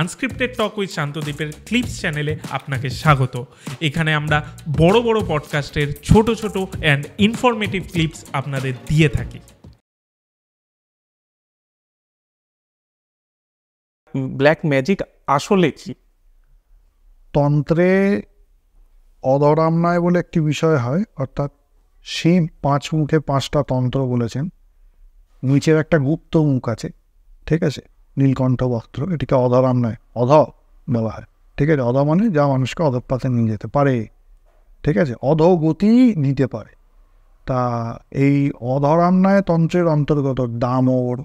Unscripted talk with শান্তদ্বীপের clips চ্যানেলে আপনাকে স্বাগত। এখানে আমরা বড় বড় পডকাস্টের ছোট ছোট অ্যান্ড ইনফরমেটিভ ক্লিপস আপনাদের দিয়ে থাকি। ব্ল্যাক ম্যাজিক আসলে কি? তন্ত্রে অধরামনায় বলে একটি বিষয় হয়, অর্থাৎ শিব 5 মুখে 5টা তন্ত্র বলেছেন। নিচের একটা গুপ্ত মুখ আছে, ঠিক আছে, নীলকণ্ঠ বস্ত্র, এটিকে অধরামনায় অধ বলা হয়, ঠিক আছে। অধ মানে যা মানুষকে অধঃপাতে নিয়ে যেতে পারে, ঠিক আছে, অধোগতি নিতে পারে। তা এই অধরামনায় তন্ত্রের অন্তর্গত ডামর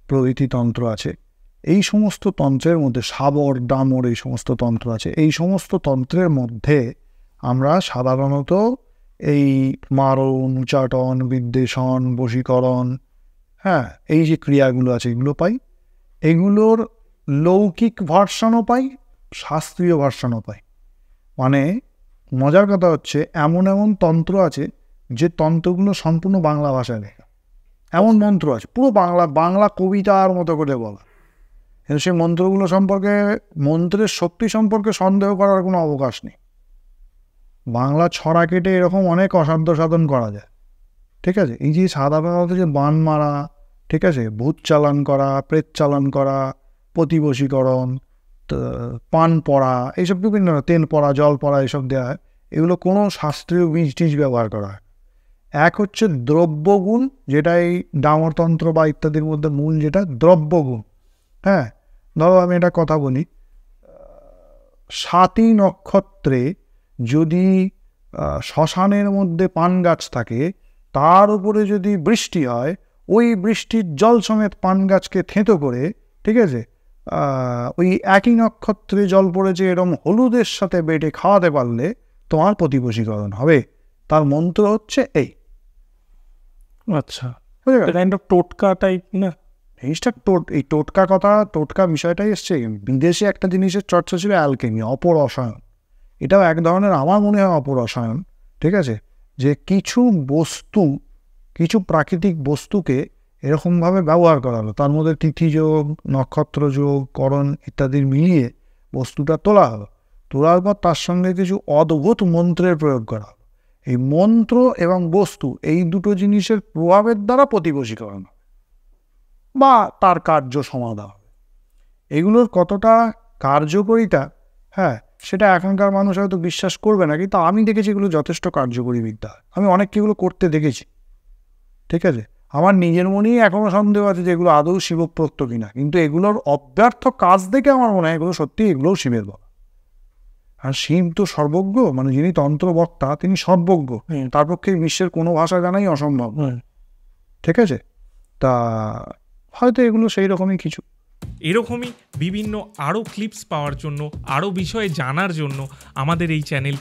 প্রভৃতি তন্ত্র আছে। এই সমস্ত তন্ত্রের মধ্যে শাবর, ডামর, এই সমস্ত তন্ত্র আছে। এই সমস্ত তন্ত্রের মধ্যে আমরা সাধারণত এই মারণ, উচ্চাটন, বিদ্বেষণ, বশীকরণ, হ্যাঁ, এই যে ক্রিয়াগুলো আছে এগুলো পাই। এগুলোর লৌকিক ভার্সনও পাই, শাস্ত্রীয় ভার্সনও পাই। মানে মজার কথা হচ্ছে, এমন এমন তন্ত্র আছে যে তন্ত্রগুলো সম্পূর্ণ বাংলা ভাষায় লেখা। এমন মন্ত্র আছে পুরো বাংলা কবিতার মতো করে বলা। কিন্তু সেই মন্ত্রগুলো সম্পর্কে, মন্ত্রের শক্তি সম্পর্কে সন্দেহ করার কোনো অবকাশ নেই। বাংলা ছড়া কেটে এরকম অনেক অসাধ্য সাধন করা যায়, ঠিক আছে। এই যে সাধারণত যে বান মারা, ঠিক আছে, ভূত চালান করা, প্রেত চালান করা, প্রতিবশীকরণ, পান পড়া, এইসব বিভিন্ন তেল পড়া, জল পড়া, এইসব দেওয়া হয়। এগুলো কোনো শাস্ত্রীয় বীজ টিজ ব্যবহার করা হয়। এক হচ্ছে দ্রব্যগুণ, যেটা এই ডামরতন্ত্র বা ইত্যাদির মধ্যে মূল, যেটা দ্রব্যগুণ। হ্যাঁ, ধরো আমি একটা কথা বলি, 7ই নক্ষত্রে যদি শ্মশানের মধ্যে পান গাছ থাকে, তার উপরে যদি বৃষ্টি হয়, ওই বৃষ্টির জল সমেত পান গাছকে থেঁতো করে, ঠিক আছে, ওই একই নক্ষত্রে জল পড়েছে এরকম হলুদের সাথে বেটে খাওয়াতে পারলে তোমার প্রতিবশীকরণ হবে। তার মন্ত্র হচ্ছে এই। আচ্ছা, কাইন্ড অফ টোটকা টাইপ না? জিনিসটা এই টোটকা বিষয়টাই এসছে। বিদেশে একটা জিনিসের চর্চা ছিল অ্যালকেমি, অপরসায়ন। এটাও এক ধরনের, আমার মনে হয়, অপরসায়ন, ঠিক আছে। যে কিছু বস্তু, কিছু প্রাকৃতিক বস্তুকে এরকমভাবে ব্যবহার করা হলো, তার মধ্যে তিথি যোগ, নক্ষত্র যোগ, করণ ইত্যাদি মিলিয়ে বস্তুটা তোলা হলো। তোলার পর তার সঙ্গে কিছু অদ্ভুত মন্ত্রের প্রয়োগ করা হলো। এই মন্ত্র এবং বস্তু, এই দুটো জিনিসের প্রভাবের দ্বারা প্রতিবশীকরণ হবে বা তার কার্য সমাধা হবে। এগুলোর কতটা কার্যকরিতা, হ্যাঁ, সেটা এখনকার মানুষ হয়তো বিশ্বাস করবে না, কিন্তু আমি দেখেছি এগুলো যথেষ্ট কার্যকরী বিদ্যা। আমি অনেককে এগুলো করতে দেখেছি, ঠিক আছে। আমার নিজের মনেই এখনও সন্দেহ আছে যে এগুলো আদৌ শিবপ্রোক্ত কিনা, কিন্তু এগুলোর অব্যর্থ কাজ দেখে আমার মনে হয় এগুলো সত্যি, এগুলোও শিবের বলা। আর শিব তো সর্বজ্ঞ, মানে যিনি তন্ত্রবক্তা তিনি সর্বজ্ঞ, তার পক্ষে বিশ্বের কোনো ভাষা জানাই অসম্ভব, ঠিক আছে। তা হয়তো এগুলো সেই রকমই কিছু। এরকমই বিভিন্ন আরও ক্লিপস পাওয়ার জন্য, আরও বিষয়ে জানার জন্য আমাদের এই চ্যানেল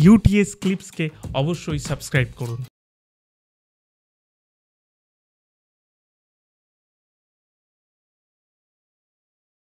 ইউটিএস ক্লিপসকে অবশ্যই সাবস্ক্রাইব করুন।